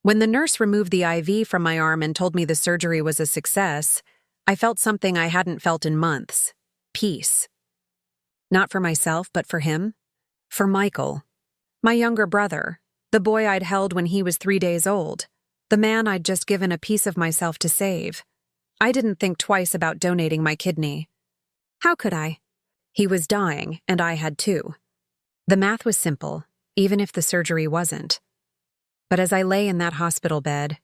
When the nurse removed the IV from my arm and told me the surgery was a success, I felt something I hadn't felt in months. Peace. Not for myself, but for him. For Michael. My younger brother. The boy I'd held when he was 3 days old. The man I'd just given a piece of myself to save. I didn't think twice about donating my kidney. How could I? He was dying, and I had too. The math was simple, even if the surgery wasn't. But as I lay in that hospital bed,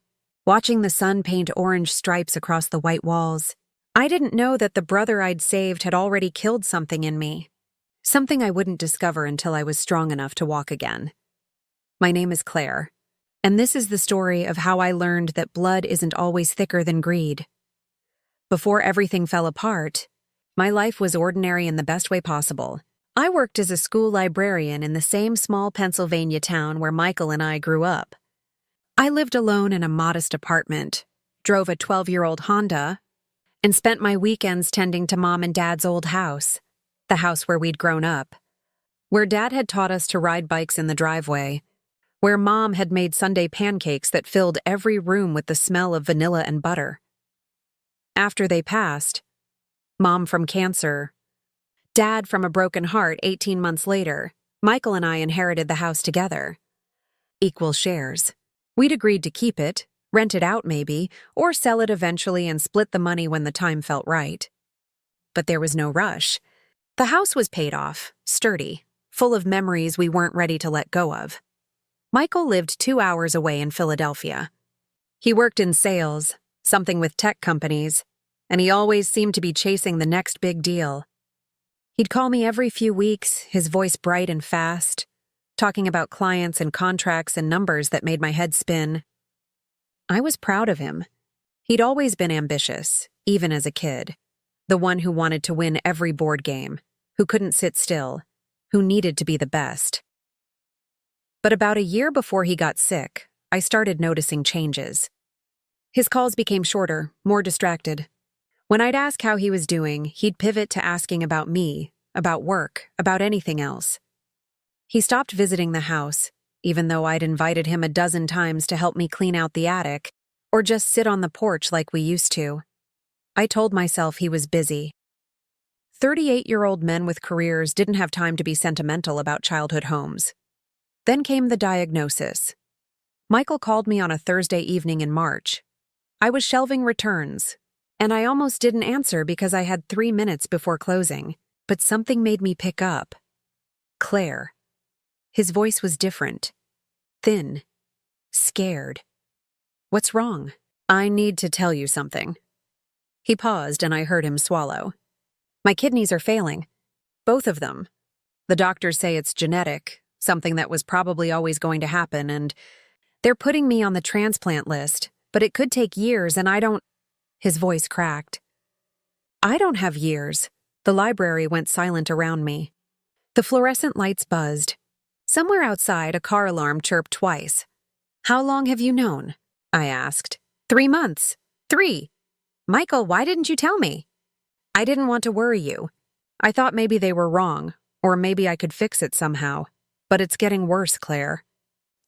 watching the sun paint orange stripes across the white walls, I didn't know that the brother I'd saved had already killed something in me. Something I wouldn't discover until I was strong enough to walk again. My name is Claire, and this is the story of how I learned that blood isn't always thicker than greed. Before everything fell apart, my life was ordinary in the best way possible. I worked as a school librarian in the same small Pennsylvania town where Michael and I grew up. I lived alone in a modest apartment, drove a 12-year-old Honda, and spent my weekends tending to Mom and Dad's old house, the house where we'd grown up, where Dad had taught us to ride bikes in the driveway, where Mom had made Sunday pancakes that filled every room with the smell of vanilla and butter. After they passed, Mom from cancer, Dad from a broken heart 18 months later, Michael and I inherited the house together. Equal shares. We'd agreed to keep it, rent it out maybe, or sell it eventually and split the money when the time felt right. But there was no rush. The house was paid off, sturdy, full of memories we weren't ready to let go of. Michael lived 2 hours away in Philadelphia. He worked in sales, something with tech companies, and he always seemed to be chasing the next big deal. He'd call me every few weeks, his voice bright and fast, talking about clients and contracts and numbers that made my head spin. I was proud of him. He'd always been ambitious, even as a kid. The one who wanted to win every board game, who couldn't sit still, who needed to be the best. But about a year before he got sick, I started noticing changes. His calls became shorter, more distracted. When I'd ask how he was doing, he'd pivot to asking about me, about work, about anything else. He stopped visiting the house, even though I'd invited him a dozen times to help me clean out the attic, or just sit on the porch like we used to. I told myself he was busy. 38-year-old men with careers didn't have time to be sentimental about childhood homes. Then came the diagnosis. Michael called me on a Thursday evening in March. I was shelving returns, and I almost didn't answer because I had 3 minutes before closing, but something made me pick up. Claire. His voice was different. Thin. Scared. What's wrong? I need to tell you something. He paused and I heard him swallow. My kidneys are failing. Both of them. The doctors say it's genetic, something that was probably always going to happen, and they're putting me on the transplant list, but it could take years and I don't... His voice cracked. I don't have years. The library went silent around me. The fluorescent lights buzzed. Somewhere outside, a car alarm chirped twice. How long have you known? I asked. 3 months. 3. Michael, why didn't you tell me? I didn't want to worry you. I thought maybe they were wrong, or maybe I could fix it somehow. But it's getting worse, Claire.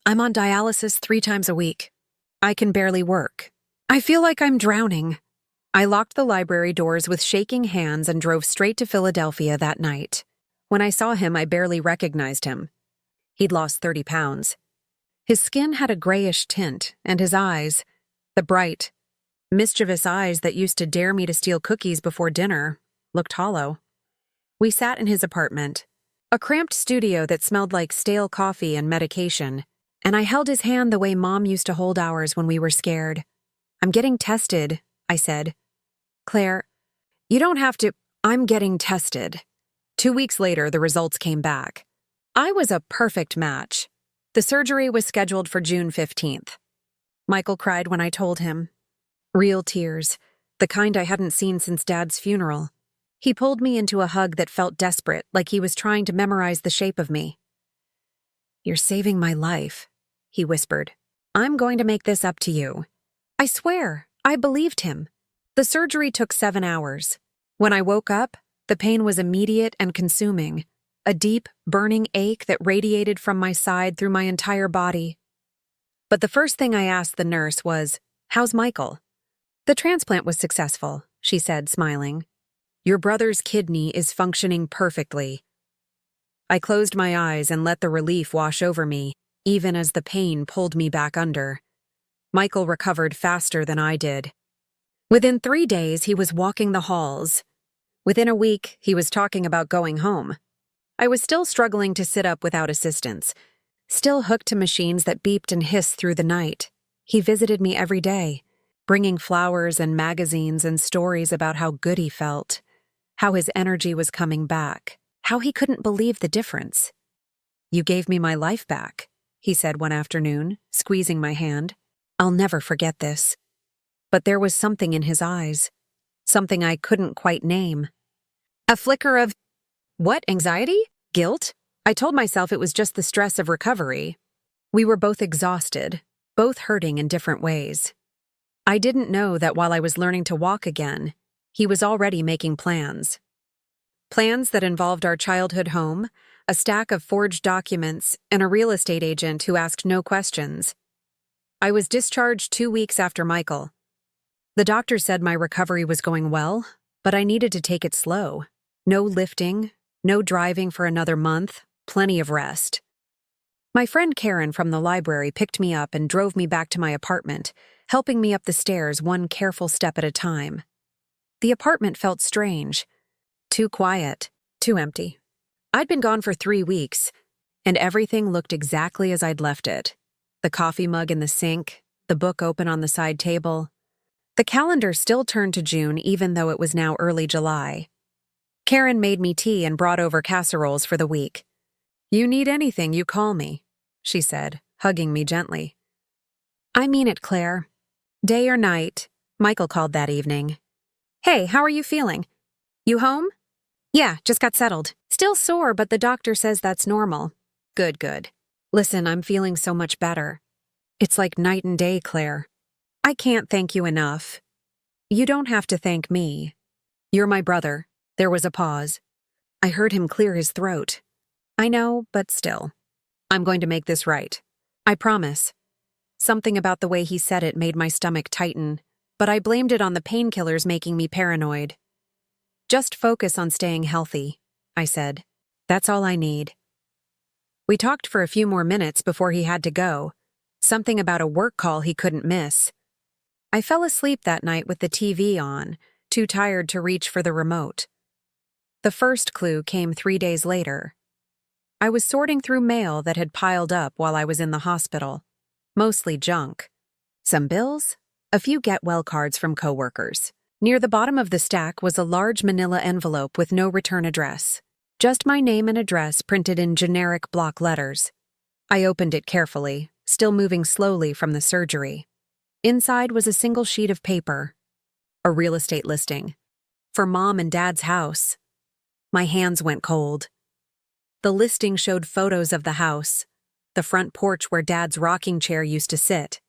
I'm on dialysis 3 times a week. I can barely work. I feel like I'm drowning. I locked the library doors with shaking hands and drove straight to Philadelphia that night. When I saw him, I barely recognized him. He'd lost 30 pounds. His skin had a grayish tint, and his eyes, the bright, mischievous eyes that used to dare me to steal cookies before dinner, looked hollow. We sat in his apartment, a cramped studio that smelled like stale coffee and medication, and I held his hand the way Mom used to hold ours when we were scared. I'm getting tested, I said. Claire, you don't have to. I'm getting tested. 2 weeks later, the results came back. I was a perfect match. The surgery was scheduled for June 15th. Michael cried when I told him. Real tears, the kind I hadn't seen since Dad's funeral. He pulled me into a hug that felt desperate, like he was trying to memorize the shape of me. You're saving my life, he whispered. I'm going to make this up to you. I swear, I believed him. The surgery took 7 hours. When I woke up, the pain was immediate and consuming, a deep, burning ache that radiated from my side through my entire body. But the first thing I asked the nurse was, "How's Michael?" "The transplant was successful," she said, smiling. "Your brother's kidney is functioning perfectly." I closed my eyes and let the relief wash over me, even as the pain pulled me back under. Michael recovered faster than I did. Within 3 days, he was walking the halls. Within a week, he was talking about going home. I was still struggling to sit up without assistance, still hooked to machines that beeped and hissed through the night. He visited me every day, bringing flowers and magazines and stories about how good he felt, how his energy was coming back, how he couldn't believe the difference. "You gave me my life back," he said one afternoon, squeezing my hand. I'll never forget this. But there was something in his eyes, something I couldn't quite name. A flicker of, what, anxiety? Guilt? I told myself it was just the stress of recovery. We were both exhausted, both hurting in different ways. I didn't know that while I was learning to walk again, he was already making plans. Plans that involved our childhood home, a stack of forged documents, and a real estate agent who asked no questions. I was discharged 2 weeks after Michael. The doctor said my recovery was going well, but I needed to take it slow. No lifting, no driving for another month, plenty of rest. My friend Karen from the library picked me up and drove me back to my apartment, helping me up the stairs one careful step at a time. The apartment felt strange. Too quiet, too empty. I'd been gone for 3 weeks, and everything looked exactly as I'd left it. The coffee mug in the sink, the book open on the side table. The calendar still turned to June even though it was now early July. Karen made me tea and brought over casseroles for the week. "You need anything, you call me," she said, hugging me gently. "I mean it, Claire. Day or night," Michael called that evening. "Hey, how are you feeling? You home?" "Yeah, just got settled. Still sore, but the doctor says that's normal." "Good, good. Listen, I'm feeling so much better. It's like night and day, Claire. I can't thank you enough." "You don't have to thank me. You're my brother." There was a pause. I heard him clear his throat. "I know, but still. I'm going to make this right. I promise." Something about the way he said it made my stomach tighten, but I blamed it on the painkillers making me paranoid. "Just focus on staying healthy," I said. "That's all I need." We talked for a few more minutes before he had to go, something about a work call he couldn't miss. I fell asleep that night with the TV on, too tired to reach for the remote. The first clue came 3 days later. I was sorting through mail that had piled up while I was in the hospital, mostly junk. Some bills, a few get-well cards from coworkers. Near the bottom of the stack was a large manila envelope with no return address. Just my name and address printed in generic block letters. I opened it carefully, still moving slowly from the surgery. Inside was a single sheet of paper. A real estate listing. For Mom and Dad's house. My hands went cold. The listing showed photos of the house, the front porch where Dad's rocking chair used to sit,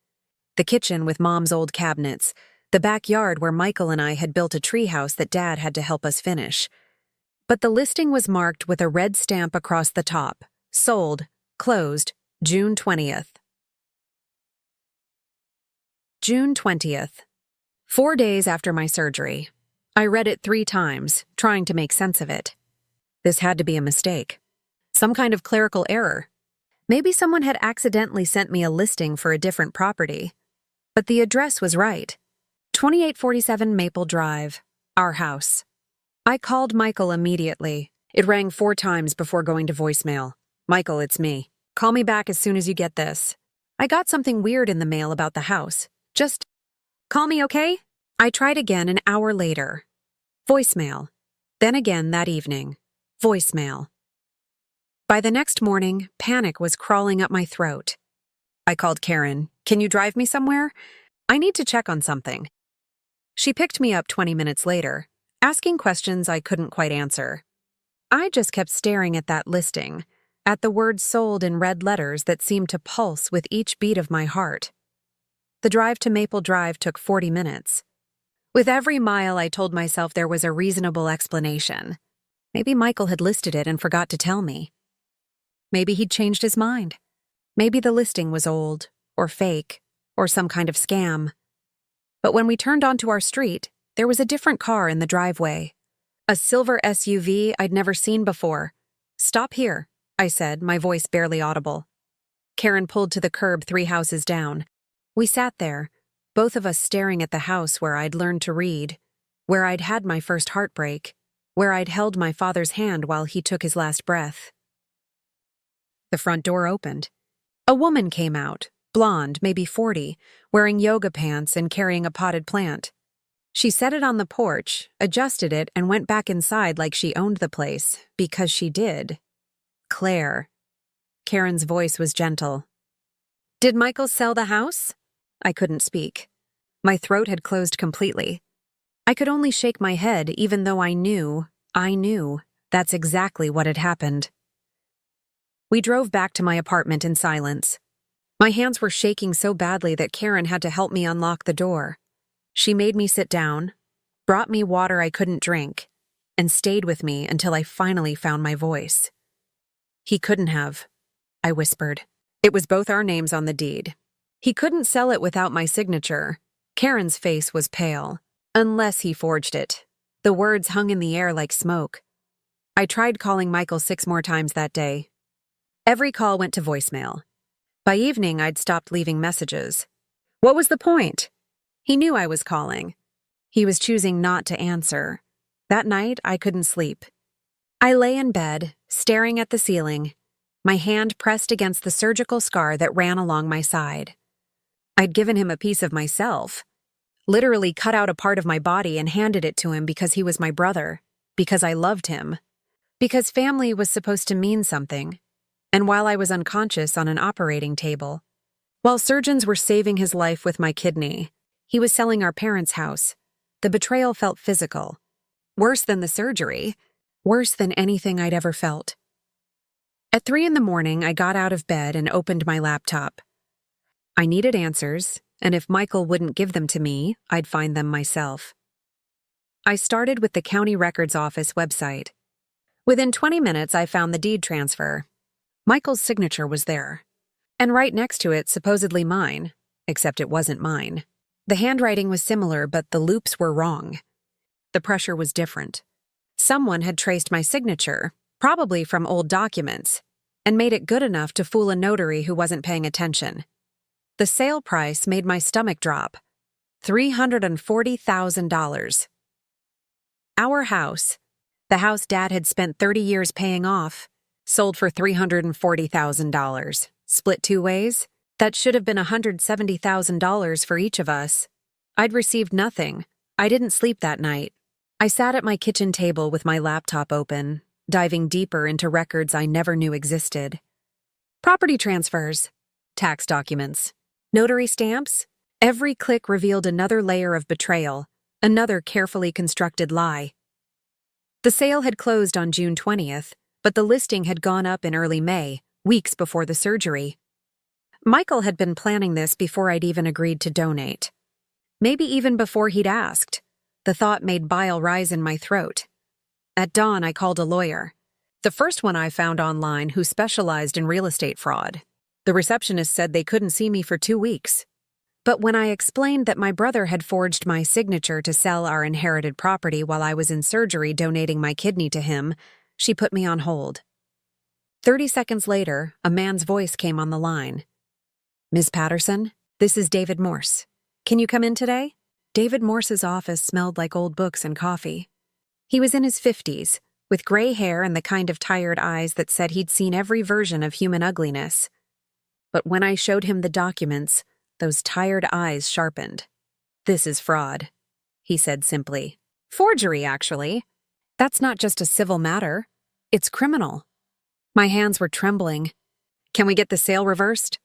the kitchen with Mom's old cabinets, the backyard where Michael and I had built a treehouse that Dad had to help us finish. But the listing was marked with a red stamp across the top. Sold, closed, June 20th. June 20th. 4 days after my surgery. I read it 3 times, trying to make sense of it. This had to be a mistake. Some kind of clerical error. Maybe someone had accidentally sent me a listing for a different property. But the address was right. 2847 Maple Drive, our house. I called Michael immediately. It rang 4 times before going to voicemail. "Michael, it's me. Call me back as soon as you get this. I got something weird in the mail about the house. Just call me, okay?" I tried again an hour later. Voicemail. Then again that evening. Voicemail. By the next morning, panic was crawling up my throat. I called Karen. "Can you drive me somewhere? I need to check on something." She picked me up 20 minutes later, asking questions I couldn't quite answer. I just kept staring at that listing, at the words sold in red letters that seemed to pulse with each beat of my heart. The drive to Maple Drive took 40 minutes. With every mile, I told myself there was a reasonable explanation. Maybe Michael had listed it and forgot to tell me. Maybe he'd changed his mind. Maybe the listing was old, or fake, or some kind of scam. But when we turned onto our street, there was a different car in the driveway. A silver SUV I'd never seen before. "Stop here," I said, my voice barely audible. Karen pulled to the curb 3 houses down. We sat there, both of us staring at the house where I'd learned to read, where I'd had my first heartbreak, where I'd held my father's hand while he took his last breath. The front door opened. A woman came out, blonde, maybe 40, wearing yoga pants and carrying a potted plant. She set it on the porch, adjusted it, and went back inside like she owned the place, because she did. Claire. Karen's voice was gentle. "Did Michael sell the house?" I couldn't speak. My throat had closed completely. I could only shake my head even though I knew that's exactly what had happened. We drove back to my apartment in silence. My hands were shaking so badly that Karen had to help me unlock the door. She made me sit down, brought me water I couldn't drink, and stayed with me until I finally found my voice. "He couldn't have," I whispered. "It was both our names on the deed. He couldn't sell it without my signature." Karen's face was pale. "Unless he forged it." The words hung in the air like smoke. I tried calling Michael 6 more times that day. Every call went to voicemail. By evening, I'd stopped leaving messages. What was the point? He knew I was calling. He was choosing not to answer. That night, I couldn't sleep. I lay in bed, staring at the ceiling, my hand pressed against the surgical scar that ran along my side. I'd given him a piece of myself, literally cut out a part of my body and handed it to him because he was my brother, because I loved him, because family was supposed to mean something. And while I was unconscious on an operating table, while surgeons were saving his life with my kidney, he was selling our parents' house. The betrayal felt physical. Worse than the surgery. Worse than anything I'd ever felt. At 3 a.m, I got out of bed and opened my laptop. I needed answers, and if Michael wouldn't give them to me, I'd find them myself. I started with the county records office website. Within 20 minutes, I found the deed transfer. Michael's signature was there. And right next to it, supposedly mine, except it wasn't mine. The handwriting was similar, but the loops were wrong. The pressure was different. Someone had traced my signature, probably from old documents, and made it good enough to fool a notary who wasn't paying attention. The sale price made my stomach drop. $340,000. Our house, the house Dad had spent 30 years paying off, sold for $340,000. Split 2 ways? That should have been $170,000 for each of us. I'd received nothing. I didn't sleep that night. I sat at my kitchen table with my laptop open, diving deeper into records I never knew existed. Property transfers, tax documents, notary stamps. Every click revealed another layer of betrayal, another carefully constructed lie. The sale had closed on June 20th, but the listing had gone up in early May, weeks before the surgery. Michael had been planning this before I'd even agreed to donate. Maybe even before he'd asked. The thought made bile rise in my throat. At dawn, I called a lawyer. The first one I found online who specialized in real estate fraud. The receptionist said they couldn't see me for 2 weeks. But when I explained that my brother had forged my signature to sell our inherited property while I was in surgery donating my kidney to him, she put me on hold. 30 seconds later, a man's voice came on the line. "Ms. Patterson, this is David Morse. Can you come in today?" David Morse's office smelled like old books and coffee. He was in his 50s, with gray hair and the kind of tired eyes that said he'd seen every version of human ugliness. But when I showed him the documents, those tired eyes sharpened. "This is fraud," he said simply. "Forgery, actually. That's not just a civil matter. It's criminal." My hands were trembling. "Can we get the sale reversed?"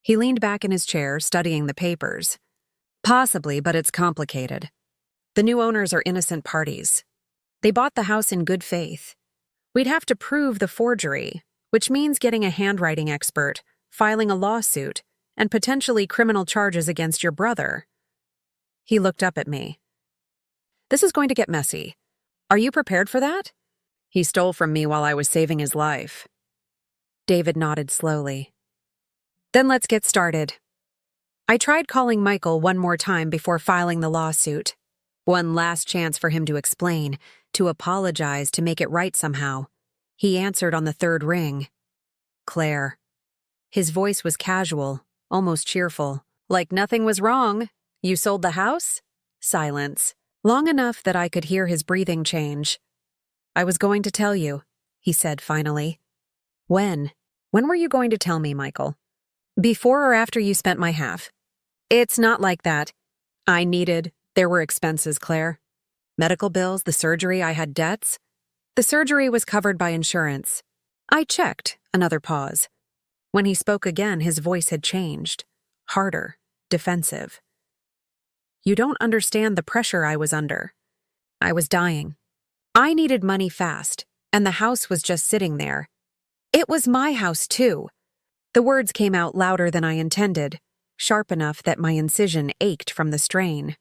He leaned back in his chair, studying the papers. "Possibly, but it's complicated. The new owners are innocent parties. They bought the house in good faith. We'd have to prove the forgery, which means getting a handwriting expert, filing a lawsuit, and potentially criminal charges against your brother." He looked up at me. "This is going to get messy. Are you prepared for that?" "He stole from me while I was saving his life." David nodded slowly. "Then let's get started. I tried calling Michael one more time before filing the lawsuit. One last chance for him to explain, to apologize, to make it right somehow. He answered on the third ring. Claire. His voice was casual, almost cheerful. Like nothing was wrong. You sold the house? Silence. Long enough that I could hear his breathing change. I was going to tell you, he said finally. When? When were you going to tell me, Michael? Before or after you spent my half? It's not like that. There were expenses, Claire. Medical bills, the surgery, I had debts. The surgery was covered by insurance. I checked. Another pause. When he spoke again, his voice had changed. Harder, defensive. You don't understand the pressure I was under. I was dying. I needed money fast, and the house was just sitting there. It was my house, too. The words came out louder than I intended, sharp enough that my incision ached from the strain.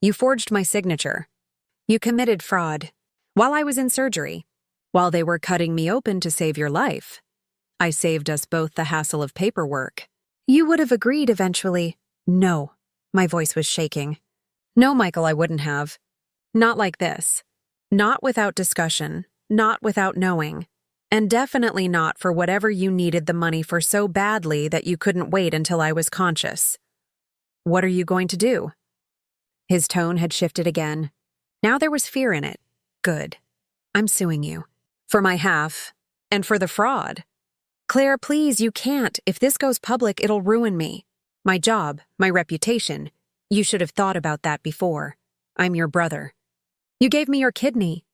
You forged my signature. You committed fraud. While I was in surgery. While they were cutting me open to save your life. I saved us both the hassle of paperwork. You would have agreed eventually. No. My voice was shaking. No, Michael, I wouldn't have. Not like this. Not without discussion. Not without knowing. And definitely not for whatever you needed the money for so badly that you couldn't wait until I was conscious. What are you going to do? His tone had shifted again. Now there was fear in it. Good. I'm suing you. For my half. And for the fraud. Claire, please, you can't. If this goes public, it'll ruin me. My job, my reputation. You should have thought about that before. I'm your brother. You gave me your kidney.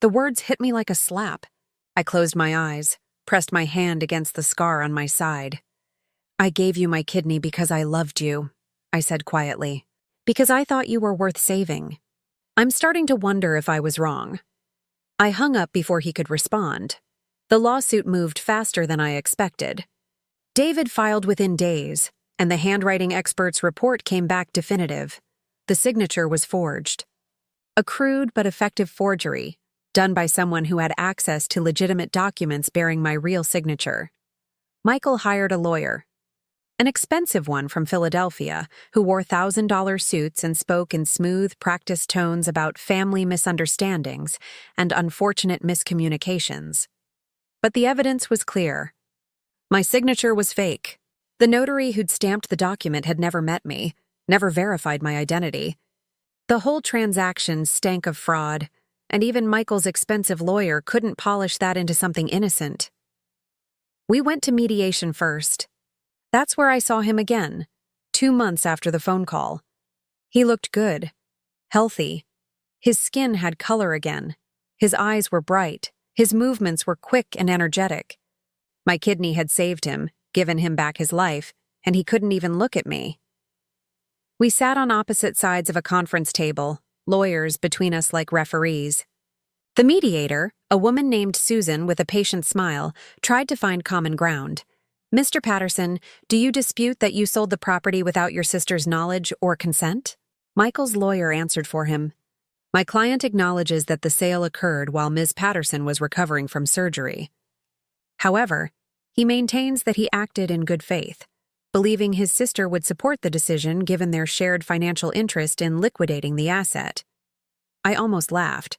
The words hit me like a slap. I closed my eyes, pressed my hand against the scar on my side. I gave you my kidney because I loved you, I said quietly. Because I thought you were worth saving. I'm starting to wonder if I was wrong. I hung up before he could respond. The lawsuit moved faster than I expected. David filed within days, and the handwriting expert's report came back definitive. The signature was forged. A crude but effective forgery, done by someone who had access to legitimate documents bearing my real signature. Michael hired a lawyer. An expensive one from Philadelphia, who wore $1,000 suits and spoke in smooth, practiced tones about family misunderstandings and unfortunate miscommunications. But the evidence was clear. My signature was fake. The notary who'd stamped the document had never met me, never verified my identity. The whole transaction stank of fraud, and even Michael's expensive lawyer couldn't polish that into something innocent. We went to mediation first. That's where I saw him again, 2 months after the phone call. He looked good, healthy. His skin had color again. His eyes were bright. His movements were quick and energetic. My kidney had saved him, given him back his life, and he couldn't even look at me. We sat on opposite sides of a conference table, lawyers between us like referees. The mediator, a woman named Susan with a patient smile, tried to find common ground. Mr. Patterson, do you dispute that you sold the property without your sister's knowledge or consent? Michael's lawyer answered for him. My client acknowledges that the sale occurred while Ms. Patterson was recovering from surgery. However, he maintains that he acted in good faith, believing his sister would support the decision given their shared financial interest in liquidating the asset. I almost laughed.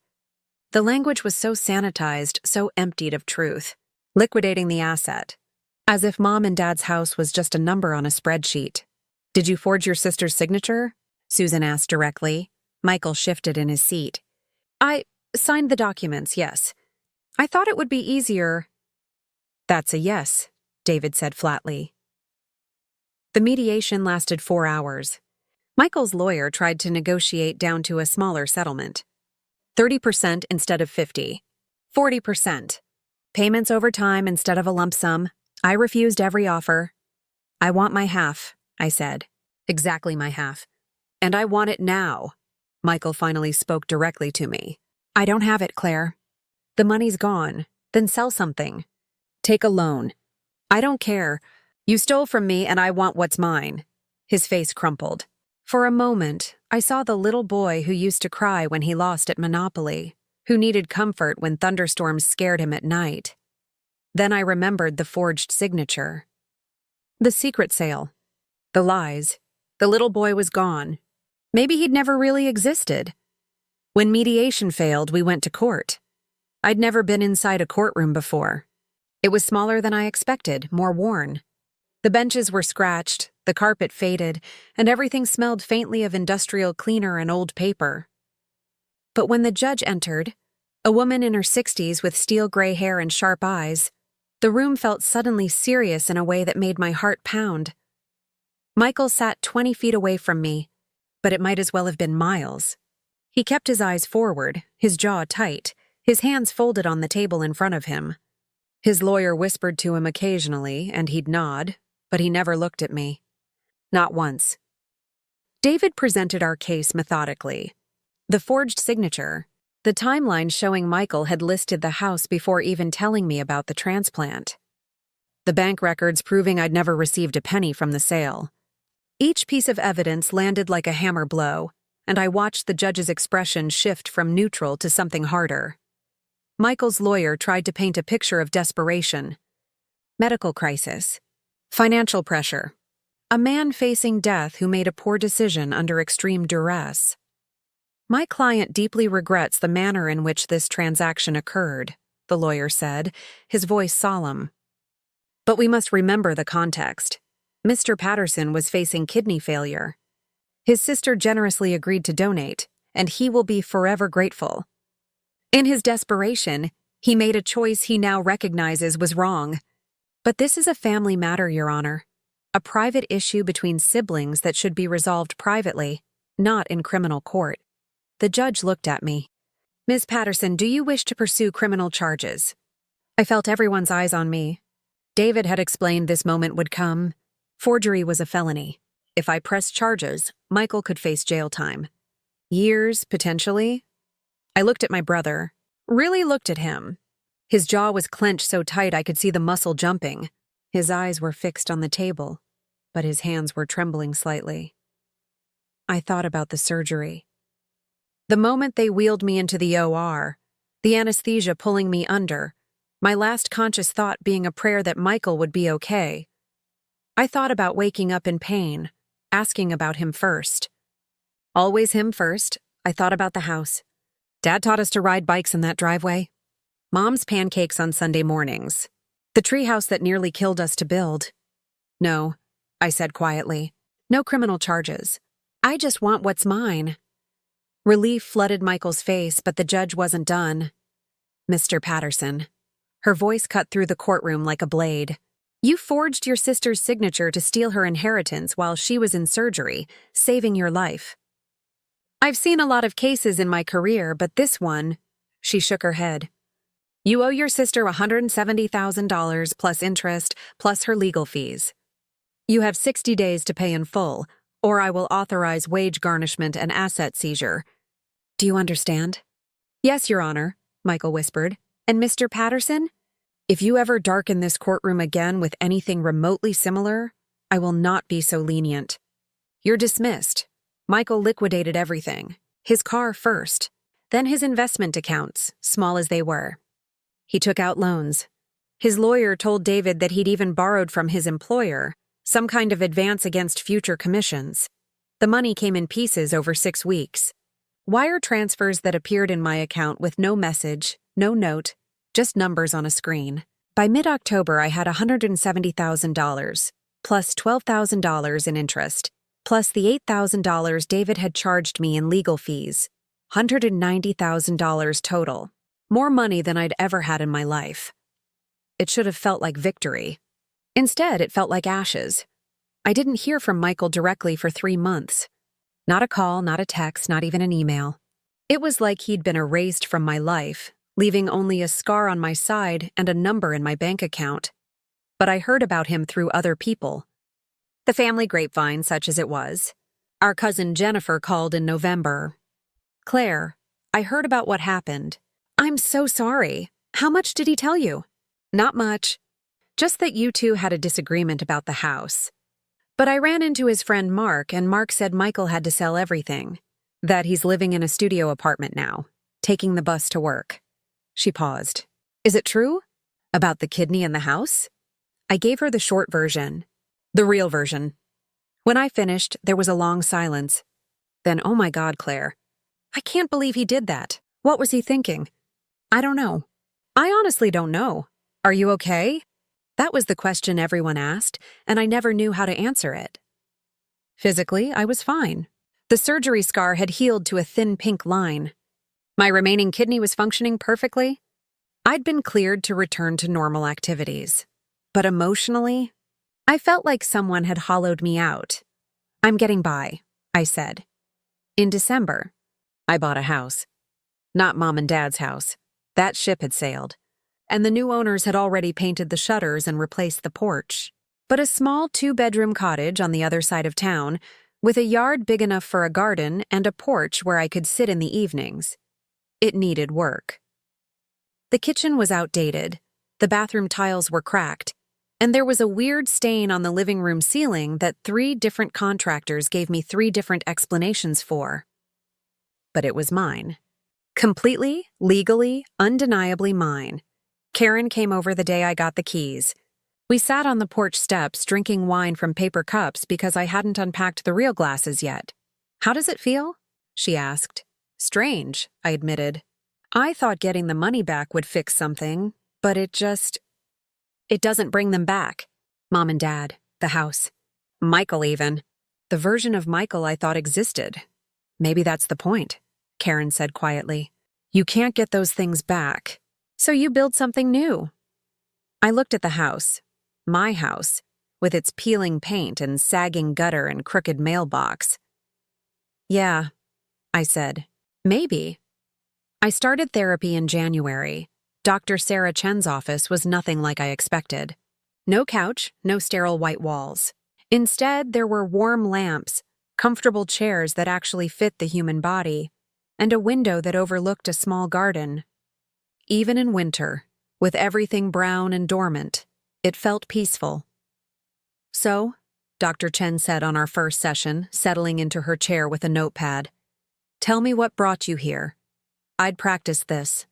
The language was so sanitized, so emptied of truth. Liquidating the asset. As if Mom and Dad's house was just a number on a spreadsheet. Did you forge your sister's signature? Susan asked directly. Michael shifted in his seat. I signed the documents, yes. I thought it would be easier. That's a yes, David said flatly. The mediation lasted 4 hours. Michael's lawyer tried to negotiate down to a smaller settlement. 30% instead of 50%. 40%. Payments over time instead of a lump sum. I refused every offer. I want my half, I said. Exactly my half. And I want it now. Michael finally spoke directly to me. I don't have it, Claire. The money's gone. Then sell something. Take a loan. I don't care. You stole from me and I want what's mine. His face crumpled. For a moment, I saw the little boy who used to cry when he lost at Monopoly, who needed comfort when thunderstorms scared him at night. Then I remembered the forged signature. The secret sale. The lies. The little boy was gone. Maybe he'd never really existed. When mediation failed, we went to court. I'd never been inside a courtroom before. It was smaller than I expected, more worn. The benches were scratched, the carpet faded, and everything smelled faintly of industrial cleaner and old paper. But when the judge entered, a woman in her 60s with steel gray hair and sharp eyes, the room felt suddenly serious in a way that made my heart pound. Michael sat 20 feet away from me, but it might as well have been miles. He kept his eyes forward, his jaw tight, his hands folded on the table in front of him. His lawyer whispered to him occasionally, and he'd nod, but he never looked at me. Not once. David presented our case methodically. The forged signature, the timeline showing Michael had listed the house before even telling me about the transplant. The bank records proving I'd never received a penny from the sale. Each piece of evidence landed like a hammer blow, and I watched the judge's expression shift from neutral to something harder. Michael's lawyer tried to paint a picture of desperation. Medical crisis. Financial pressure. A man facing death who made a poor decision under extreme duress. My client deeply regrets the manner in which this transaction occurred, the lawyer said, his voice solemn. But we must remember the context. Mr. Patterson was facing kidney failure. His sister generously agreed to donate, and he will be forever grateful. In his desperation, he made a choice he now recognizes was wrong. But this is a family matter, Your Honor. A private issue between siblings that should be resolved privately, not in criminal court. The judge looked at me. Ms. Patterson, do you wish to pursue criminal charges? I felt everyone's eyes on me. David had explained this moment would come. Forgery was a felony. If I pressed charges, Michael could face jail time. Years, potentially. I looked at my brother. Really looked at him. His jaw was clenched so tight I could see the muscle jumping. His eyes were fixed on the table, but his hands were trembling slightly. I thought about the surgery. The moment they wheeled me into the OR, the anesthesia pulling me under, my last conscious thought being a prayer that Michael would be okay. I thought about waking up in pain, asking about him first. Always him first. I thought about the house. Dad taught us to ride bikes in that driveway. Mom's pancakes on Sunday mornings. The treehouse that nearly killed us to build. No, I said quietly. No criminal charges. I just want what's mine. Relief flooded Michael's face, but the judge wasn't done. Mr. Patterson. Her voice cut through the courtroom like a blade. You forged your sister's signature to steal her inheritance while she was in surgery, saving your life. I've seen a lot of cases in my career, but this one, she shook her head. You owe your sister $170,000 plus interest, plus her legal fees. You have 60 days to pay in full, or I will authorize wage garnishment and asset seizure. Do you understand? Yes, Your Honor, Michael whispered. And Mr. Patterson? If you ever darken this courtroom again with anything remotely similar, I will not be so lenient. You're dismissed. Michael liquidated everything. His car first, then his investment accounts, small as they were. He took out loans. His lawyer told David that he'd even borrowed from his employer, some kind of advance against future commissions. The money came in pieces over 6 weeks. Wire transfers that appeared in my account with no message, no note, just numbers on a screen. By mid-October, I had $170,000, plus $12,000 in interest, plus the $8,000 David had charged me in legal fees. $190,000 total. More money than I'd ever had in my life. It should have felt like victory. Instead, it felt like ashes. I didn't hear from Michael directly for 3 months. Not a call, not a text, not even an email. It was like he'd been erased from my life, leaving only a scar on my side and a number in my bank account. But I heard about him through other people. The family grapevine, such as it was. Our cousin Jennifer called in November. Claire, I heard about what happened. I'm so sorry. How much did he tell you? Not much. Just that you two had a disagreement about the house. But I ran into his friend Mark, and Mark said Michael had to sell everything. That he's living in a studio apartment now, taking the bus to work. She paused. Is it true? About the kidney and the house? I gave her the short version. The real version. When I finished, there was a long silence. Then, oh my God, Claire. I can't believe he did that. What was he thinking? I don't know. I honestly don't know. Are you okay? That was the question everyone asked, and I never knew how to answer it. Physically, I was fine. The surgery scar had healed to a thin pink line. My remaining kidney was functioning perfectly. I'd been cleared to return to normal activities. But emotionally, I felt like someone had hollowed me out. I'm getting by, I said. In December, I bought a house. Not Mom and Dad's house. That ship had sailed. And the new owners had already painted the shutters and replaced the porch. But a small 2-bedroom cottage on the other side of town, with a yard big enough for a garden and a porch where I could sit in the evenings. It needed work. The kitchen was outdated, the bathroom tiles were cracked, and there was a weird stain on the living room ceiling that 3 different contractors gave me 3 different explanations for. But it was mine. Completely, legally, undeniably mine. Karen came over the day I got the keys. We sat on the porch steps drinking wine from paper cups because I hadn't unpacked the real glasses yet. How does it feel? She asked. Strange, I admitted. I thought getting the money back would fix something, but it doesn't bring them back. Mom and Dad, the house. Michael even. The version of Michael I thought existed. Maybe that's the point, Karen said quietly. You can't get those things back, so you build something new. I looked at the house, my house, with its peeling paint and sagging gutter and crooked mailbox. Yeah, I said. Maybe. I started therapy in January. Dr. Sarah Chen's office was nothing like I expected. No couch, no sterile white walls. Instead, there were warm lamps, comfortable chairs that actually fit the human body, and a window that overlooked a small garden. Even in winter, with everything brown and dormant, it felt peaceful. So, Dr. Chen said on our first session, settling into her chair with a notepad, tell me what brought you here. I'd practiced this.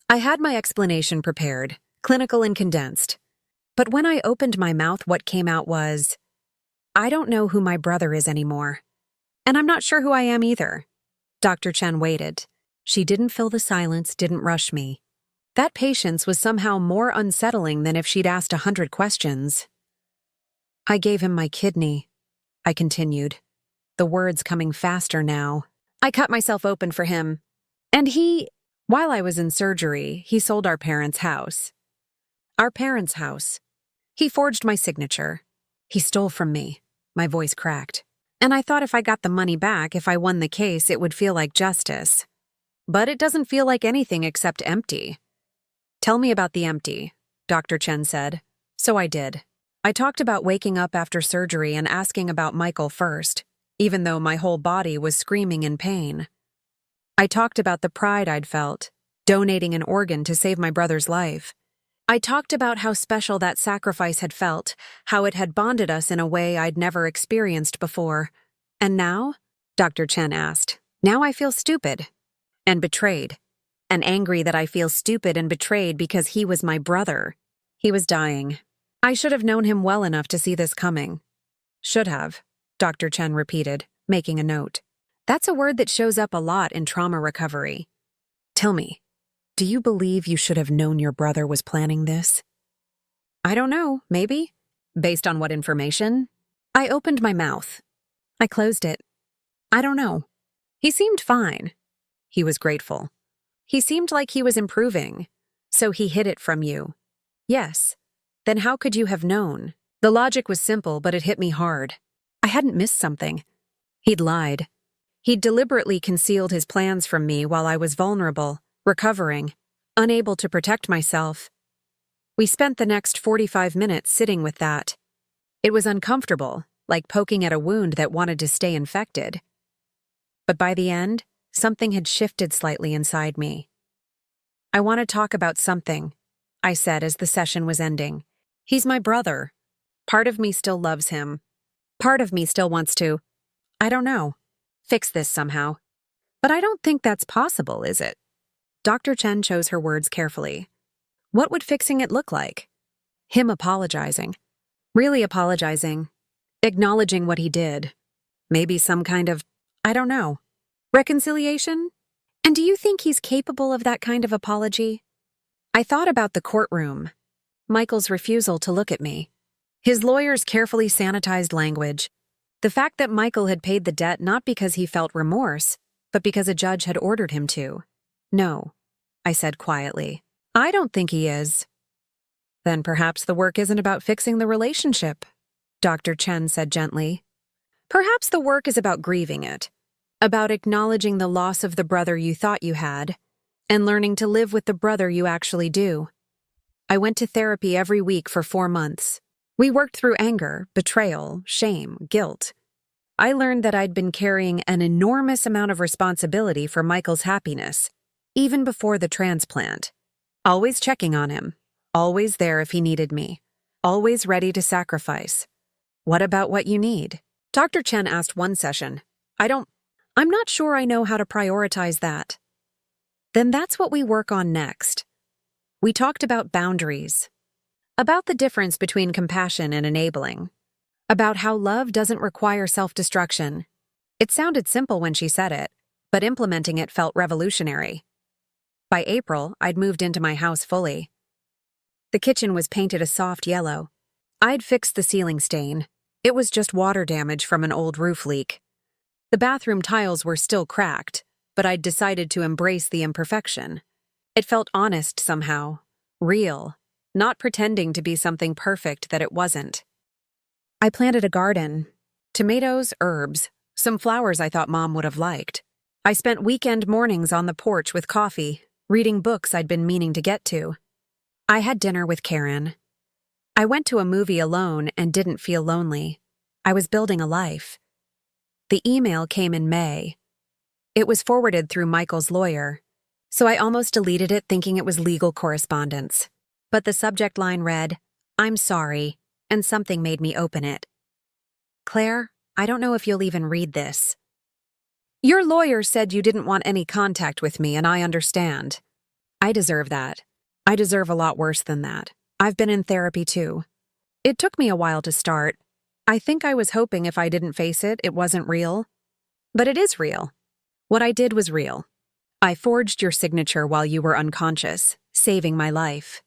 I had my explanation prepared, clinical and condensed. But when I opened my mouth, what came out was, I don't know who my brother is anymore. And I'm not sure who I am either. Dr. Chen waited. She didn't fill the silence, didn't rush me. That patience was somehow more unsettling than if she'd asked 100 questions. I gave him my kidney, I continued, the words coming faster now. I cut myself open for him. And while I was in surgery, he sold our parents' house. Our parents' house. He forged my signature. He stole from me. My voice cracked. And I thought if I got the money back, if I won the case, it would feel like justice. But it doesn't feel like anything except empty. Tell me about the empty, Dr. Chen said. So I did. I talked about waking up after surgery and asking about Michael first, even though my whole body was screaming in pain. I talked about the pride I'd felt, donating an organ to save my brother's life. I talked about how special that sacrifice had felt, how it had bonded us in a way I'd never experienced before. And now? Dr. Chen asked. Now I feel stupid. And betrayed. And angry that I feel stupid and betrayed because he was my brother. He was dying. I should have known him well enough to see this coming. Should have, Dr. Chen repeated, making a note. That's a word that shows up a lot in trauma recovery. Tell me, do you believe you should have known your brother was planning this? I don't know, maybe. Based on what information? I opened my mouth. I closed it. I don't know. He seemed fine. He was grateful. He seemed like he was improving. So he hid it from you. Yes. Then how could you have known? The logic was simple, but it hit me hard. I hadn't missed something. He'd lied. He'd deliberately concealed his plans from me while I was vulnerable, recovering, unable to protect myself. We spent the next 45 minutes sitting with that. It was uncomfortable, like poking at a wound that wanted to stay infected. But by the end, something had shifted slightly inside me. I want to talk about something, I said as the session was ending. He's my brother. Part of me still loves him. Part of me still wants to, I don't know, fix this somehow. But I don't think that's possible, is it? Dr. Chen chose her words carefully. What would fixing it look like? Him apologizing. Really apologizing. Acknowledging what he did. Maybe some kind of, I don't know, reconciliation? And do you think he's capable of that kind of apology? I thought about the courtroom. Michael's refusal to look at me. His lawyer's carefully sanitized language. The fact that Michael had paid the debt not because he felt remorse, but because a judge had ordered him to. No, I said quietly. I don't think he is. Then perhaps the work isn't about fixing the relationship, Dr. Chen said gently. Perhaps the work is about grieving it, about acknowledging the loss of the brother you thought you had, and learning to live with the brother you actually do. I went to therapy every week for 4 months. We worked through anger, betrayal, shame, guilt. I learned that I'd been carrying an enormous amount of responsibility for Michael's happiness, even before the transplant. Always checking on him, always there if he needed me, always ready to sacrifice. What about what you need? Dr. Chen asked one session. I'm not sure I know how to prioritize that. Then that's what we work on next. We talked about boundaries, about the difference between compassion and enabling, about how love doesn't require self-destruction. It sounded simple when she said it, but implementing it felt revolutionary. By April, I'd moved into my house fully. The kitchen was painted a soft yellow. I'd fixed the ceiling stain. It was just water damage from an old roof leak. The bathroom tiles were still cracked, but I'd decided to embrace the imperfection. It felt honest somehow, real, not pretending to be something perfect that it wasn't. I planted a garden, tomatoes, herbs, some flowers I thought Mom would have liked. I spent weekend mornings on the porch with coffee, reading books I'd been meaning to get to. I had dinner with Karen. I went to a movie alone and didn't feel lonely. I was building a life. The email came in May. It was forwarded through Michael's lawyer, so I almost deleted it thinking it was legal correspondence. But the subject line read, "I'm sorry," and something made me open it. Claire, I don't know if you'll even read this. Your lawyer said you didn't want any contact with me, and I understand. I deserve that. I deserve a lot worse than that. I've been in therapy too. It took me a while to start. I think I was hoping if I didn't face it, it wasn't real. But it is real. What I did was real. I forged your signature while you were unconscious, saving my life.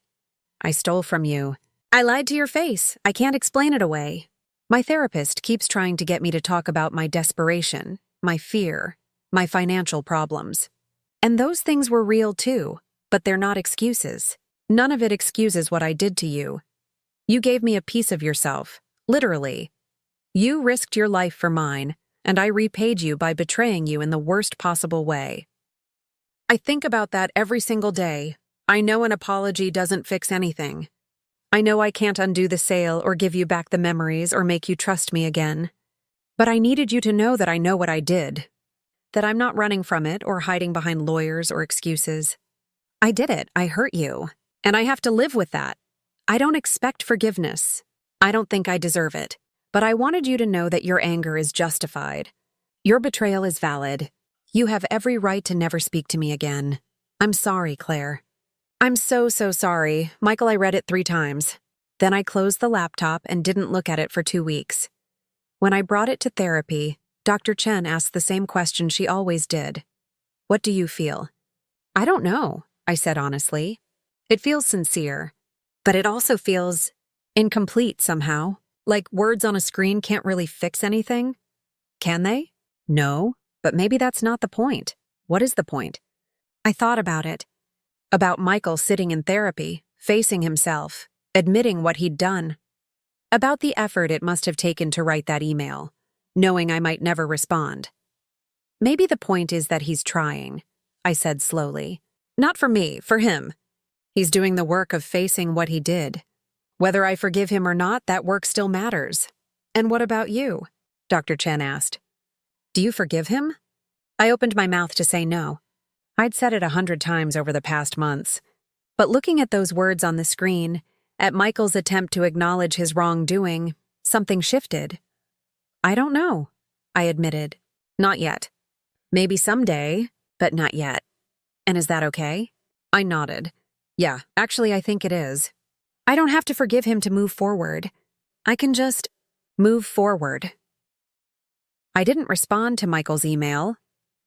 I stole from you. I lied to your face. I can't explain it away. My therapist keeps trying to get me to talk about my desperation, my fear, my financial problems. And those things were real too, but they're not excuses. None of it excuses what I did to you. You gave me a piece of yourself, literally. You risked your life for mine, and I repaid you by betraying you in the worst possible way. I think about that every single day. I know an apology doesn't fix anything. I know I can't undo the sale or give you back the memories or make you trust me again. But I needed you to know that I know what I did, that I'm not running from it or hiding behind lawyers or excuses. I did it. I hurt you. And I have to live with that. I don't expect forgiveness. I don't think I deserve it. But I wanted you to know that your anger is justified. Your betrayal is valid. You have every right to never speak to me again. I'm sorry, Claire. I'm so sorry. Michael, I read it 3 times. Then I closed the laptop and didn't look at it for 2 weeks. When I brought it to therapy, Dr. Chen asked the same question she always did. What do you feel? I don't know, I said honestly. It feels sincere, but it also feels incomplete somehow. Like words on a screen can't really fix anything. Can they? No, but maybe that's not the point. What is the point? I thought about it. About Michael sitting in therapy, facing himself, admitting what he'd done. About the effort it must have taken to write that email, knowing I might never respond. Maybe the point is that he's trying, I said slowly. Not for me, for him. He's doing the work of facing what he did. Whether I forgive him or not, that work still matters. And what about you? Dr. Chen asked. Do you forgive him? I opened my mouth to say no. I'd said it 100 times over the past months. But looking at those words on the screen, at Michael's attempt to acknowledge his wrongdoing, something shifted. I don't know, I admitted. Not yet. Maybe someday, but not yet. And is that okay? I nodded. Yeah, actually I think it is. I don't have to forgive him to move forward. I can just Move forward. I didn't respond to Michael's email,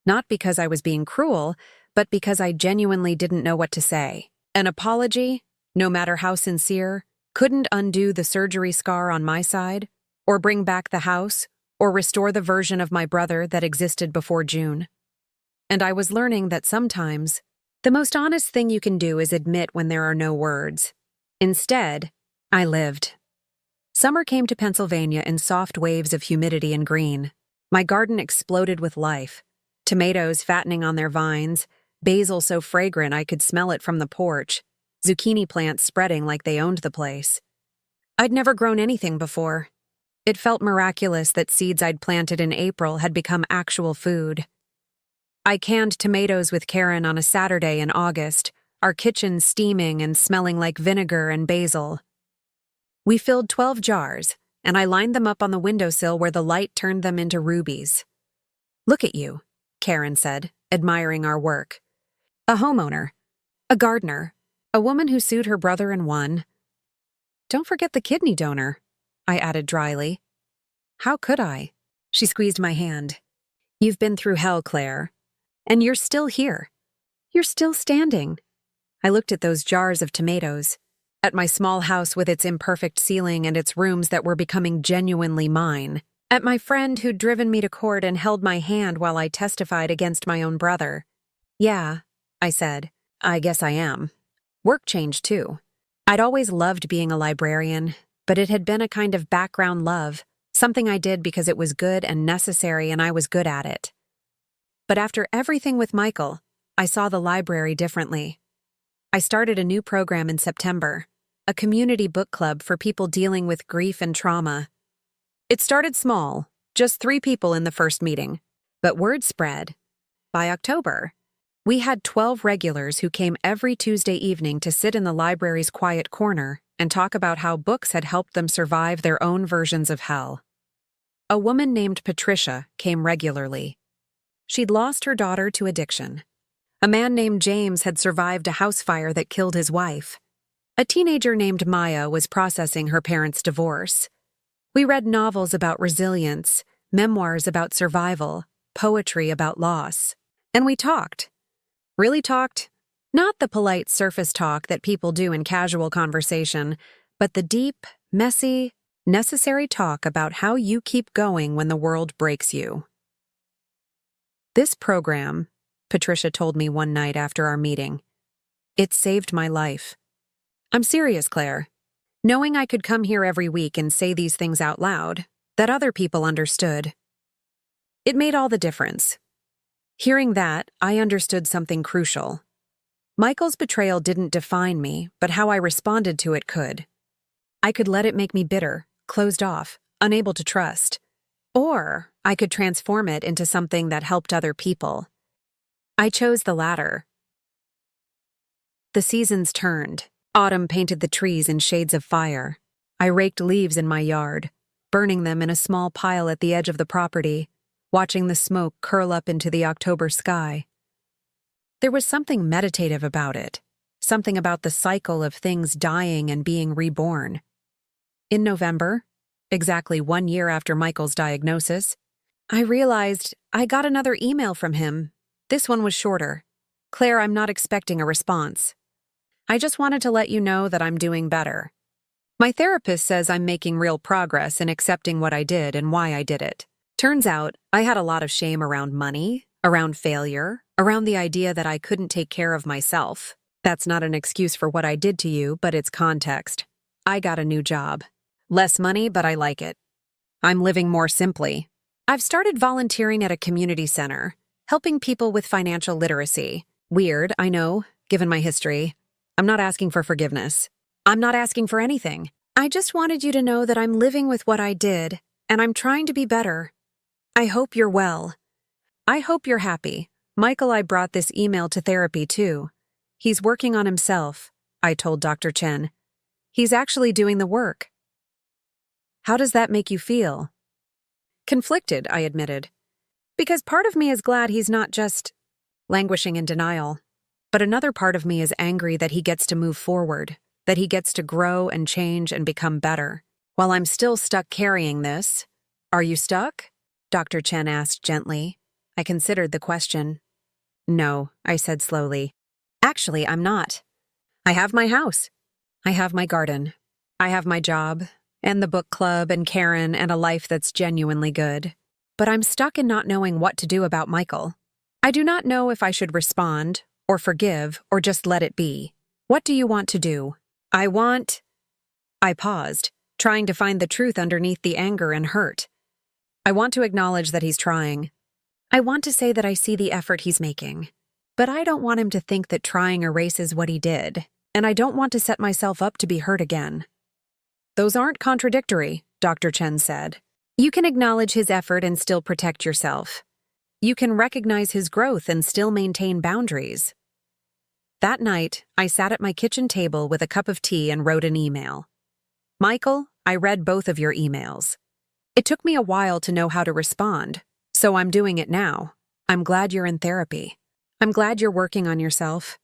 not because I was being cruel, but because I genuinely didn't know what to say. An apology, no matter how sincere, couldn't undo the surgery scar on my side, or bring back the house, or restore the version of my brother that existed before June. And I was learning that sometimes, the most honest thing you can do is admit when there are no words. Instead, I lived. Summer came to Pennsylvania in soft waves of humidity and green. My garden exploded with life. Tomatoes fattening on their vines, basil so fragrant I could smell it from the porch, zucchini plants spreading like they owned the place. I'd never grown anything before. It felt miraculous that seeds I'd planted in April had become actual food. I canned tomatoes with Karen on a Saturday in August, our kitchen steaming and smelling like vinegar and basil. We filled 12 jars, and I lined them up on the windowsill where the light turned them into rubies. "Look at you," Karen said, admiring our work. "A homeowner, a gardener, a woman who sued her brother and won. Don't forget the kidney donor," I added dryly. "How could I?" She squeezed my hand. "You've been through hell, Claire. And you're still here. You're still standing." I looked at those jars of tomatoes, at my small house with its imperfect ceiling and its rooms that were becoming genuinely mine, at my friend who'd driven me to court and held my hand while I testified against my own brother. "Yeah," I said, "I guess I am." Work changed too. I'd always loved being a librarian, but it had been a kind of background love, something I did because it was good and necessary and I was good at it. But after everything with Michael, I saw the library differently. I started a new program in September, a community book club for people dealing with grief and trauma. It started small, just 3 people in the first meeting, but word spread. By October, we had 12 regulars who came every Tuesday evening to sit in the library's quiet corner and talk about how books had helped them survive their own versions of hell. A woman named Patricia came regularly. She'd lost her daughter to addiction. A man named James had survived a house fire that killed his wife. A teenager named Maya was processing her parents' divorce. We read novels about resilience, memoirs about survival, poetry about loss. And we talked. Really talked. Not the polite surface talk that people do in casual conversation, but the deep, messy, necessary talk about how you keep going when the world breaks you. "This program," Patricia told me one night after our meeting, "it saved my life. I'm serious, Claire. Knowing I could come here every week and say these things out loud, that other people understood. It made all the difference." Hearing that, I understood something crucial. Michael's betrayal didn't define me, but how I responded to it could. I could let it make me bitter, closed off, unable to trust. Or I could transform it into something that helped other people. I chose the latter. The seasons turned. Autumn painted the trees in shades of fire. I raked leaves in my yard, burning them in a small pile at the edge of the property, watching the smoke curl up into the October sky. There was something meditative about it, something about the cycle of things dying and being reborn. In November, exactly 1 year after Michael's diagnosis, I realized I got another email from him. This one was shorter. "Claire, I'm not expecting a response. I just wanted to let you know that I'm doing better. My therapist says I'm making real progress in accepting what I did and why I did it. Turns out, I had a lot of shame around money, around failure, around the idea that I couldn't take care of myself. That's not an excuse for what I did to you, but it's context. I got a new job. Less money, but I like it. I'm living more simply. I've started volunteering at a community center, helping people with financial literacy. Weird, I know, given my history. I'm not asking for forgiveness. I'm not asking for anything. I just wanted you to know that I'm living with what I did, and I'm trying to be better. I hope you're well. I hope you're happy. Michael, I brought this email to therapy too. He's working on himself, I told Dr. Chen. He's actually doing the work. How does that make you feel? Conflicted, I admitted. Because part of me is glad he's not just languishing in denial. But another part of me is angry that he gets to move forward, that he gets to grow and change and become better. While I'm still stuck carrying this, are you stuck? Dr. Chen asked gently. I considered the question. No, I said slowly. Actually, I'm not. I have my house. I have my garden. I have my job, and the book club, and Karen, and a life that's genuinely good. But I'm stuck in not knowing what to do about Michael. I do not know if I should respond, or forgive, or just let it be. What do you want to do? I paused, trying to find the truth underneath the anger and hurt. I want to acknowledge that he's trying. I want to say that I see the effort he's making. But I don't want him to think that trying erases what he did, and I don't want to set myself up to be hurt again. Those aren't contradictory, Dr. Chen said. You can acknowledge his effort and still protect yourself. You can recognize his growth and still maintain boundaries. That night, I sat at my kitchen table with a cup of tea and wrote an email. Michael, I read both of your emails. It took me a while to know how to respond, so I'm doing it now. I'm glad you're in therapy. I'm glad you're working on yourself.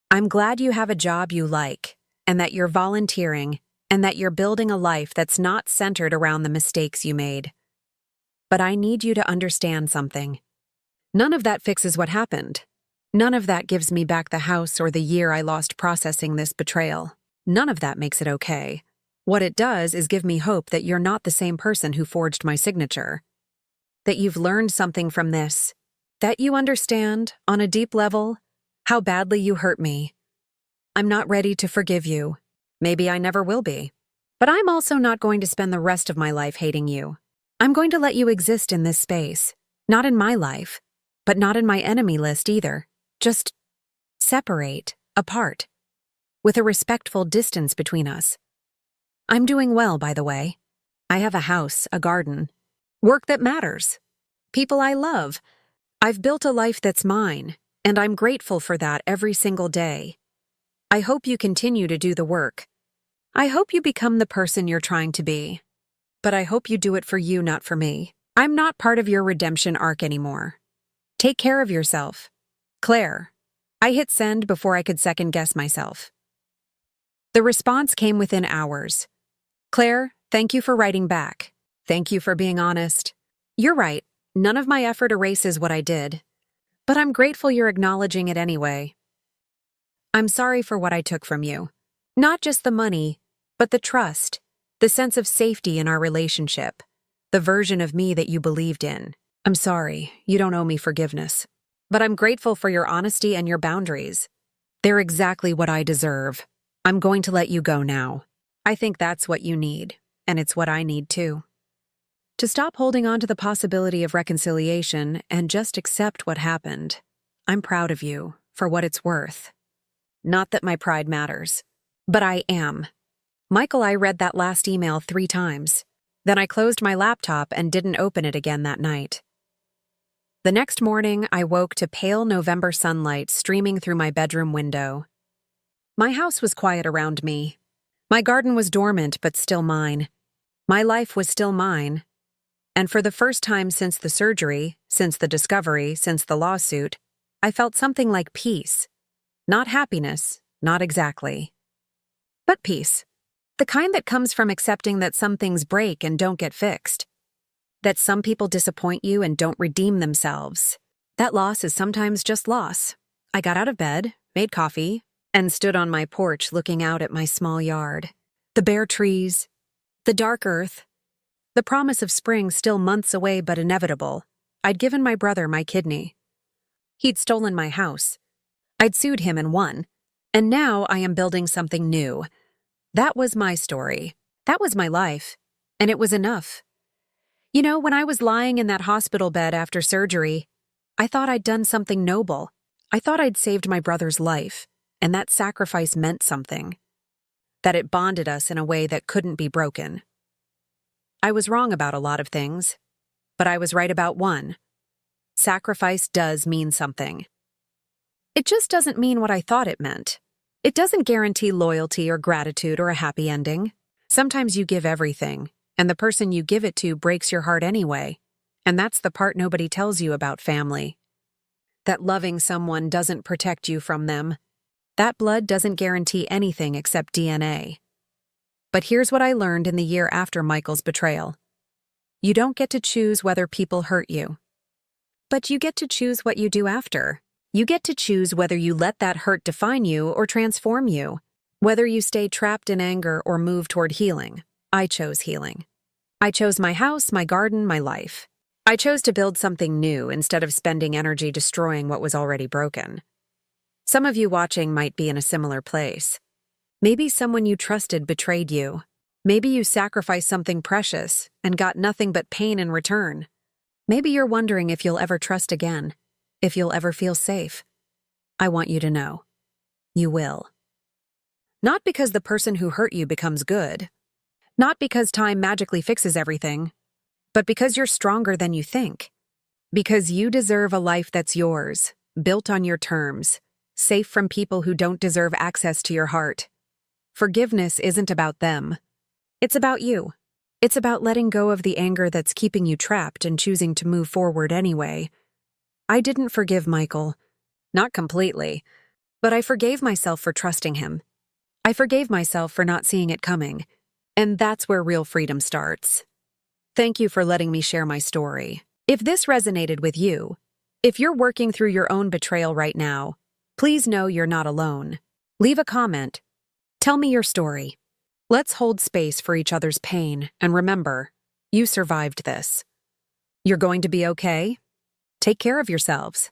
I'm glad you have a job you like, and that you're volunteering, and that you're building a life that's not centered around the mistakes you made. But I need you to understand something. None of that fixes what happened. None of that gives me back the house or the year I lost processing this betrayal. None of that makes it okay. What it does is give me hope that you're not the same person who forged my signature. That you've learned something from this. That you understand, on a deep level, how badly you hurt me. I'm not ready to forgive you. Maybe I never will be. But I'm also not going to spend the rest of my life hating you. I'm going to let you exist in this space. Not in my life, but not in my enemy list either. Just separate, apart, with a respectful distance between us. I'm doing well, by the way. I have a house, a garden, work that matters, people I love. I've built a life that's mine, and I'm grateful for that every single day. I hope you continue to do the work. I hope you become the person you're trying to be. But I hope you do it for you, not for me. I'm not part of your redemption arc anymore. Take care of yourself. Claire. I hit send before I could second-guess myself. The response came within hours. Claire, thank you for writing back. Thank you for being honest. You're right. None of my effort erases what I did. But I'm grateful you're acknowledging it anyway. I'm sorry for what I took from you. Not just the money, but the trust, the sense of safety in our relationship, the version of me that you believed in. I'm sorry, you don't owe me forgiveness. But I'm grateful for your honesty and your boundaries. They're exactly what I deserve. I'm going to let you go now. I think that's what you need, and it's what I need too. To stop holding on to the possibility of reconciliation and just accept what happened. I'm proud of you, for what it's worth. Not that my pride matters, but I am. Michael, I read that last email 3 times. Then I closed my laptop and didn't open it again that night. The next morning, I woke to pale November sunlight streaming through my bedroom window. My house was quiet around me. My garden was dormant but still mine. My life was still mine. And for the first time since the surgery, since the discovery, since the lawsuit, I felt something like peace. Not happiness, not exactly. But peace. The kind that comes from accepting that some things break and don't get fixed. That some people disappoint you and don't redeem themselves. That loss is sometimes just loss. I got out of bed, made coffee, and stood on my porch looking out at my small yard. The bare trees, the dark earth, the promise of spring still months away but inevitable. I'd given my brother my kidney. He'd stolen my house. I'd sued him and won. And now I am building something new. That was my story. That was my life. And it was enough. You know, when I was lying in that hospital bed after surgery, I thought I'd done something noble. I thought I'd saved my brother's life, and that sacrifice meant something. That it bonded us in a way that couldn't be broken. I was wrong about a lot of things, but I was right about one. Sacrifice does mean something. It just doesn't mean what I thought it meant. It doesn't guarantee loyalty or gratitude or a happy ending. Sometimes you give everything, and the person you give it to breaks your heart anyway. And that's the part nobody tells you about family. That loving someone doesn't protect you from them. That blood doesn't guarantee anything except DNA. But here's what I learned in the year after Michael's betrayal. You don't get to choose whether people hurt you. But you get to choose what you do after. You get to choose whether you let that hurt define you or transform you. Whether you stay trapped in anger or move toward healing. I chose healing. I chose my house, my garden, my life. I chose to build something new instead of spending energy destroying what was already broken. Some of you watching might be in a similar place. Maybe someone you trusted betrayed you. Maybe you sacrificed something precious and got nothing but pain in return. Maybe you're wondering if you'll ever trust again, if you'll ever feel safe. I want you to know. You will. Not because the person who hurt you becomes good. Not because time magically fixes everything. But because you're stronger than you think. Because you deserve a life that's yours, built on your terms, safe from people who don't deserve access to your heart. Forgiveness isn't about them. It's about you. It's about letting go of the anger that's keeping you trapped and choosing to move forward anyway. I didn't forgive Michael. Not completely. But I forgave myself for trusting him. I forgave myself for not seeing it coming. And that's where real freedom starts. Thank you for letting me share my story. If this resonated with you, if you're working through your own betrayal right now, please know you're not alone. Leave a comment. Tell me your story. Let's hold space for each other's pain, and remember, you survived this. You're going to be okay? Take care of yourselves.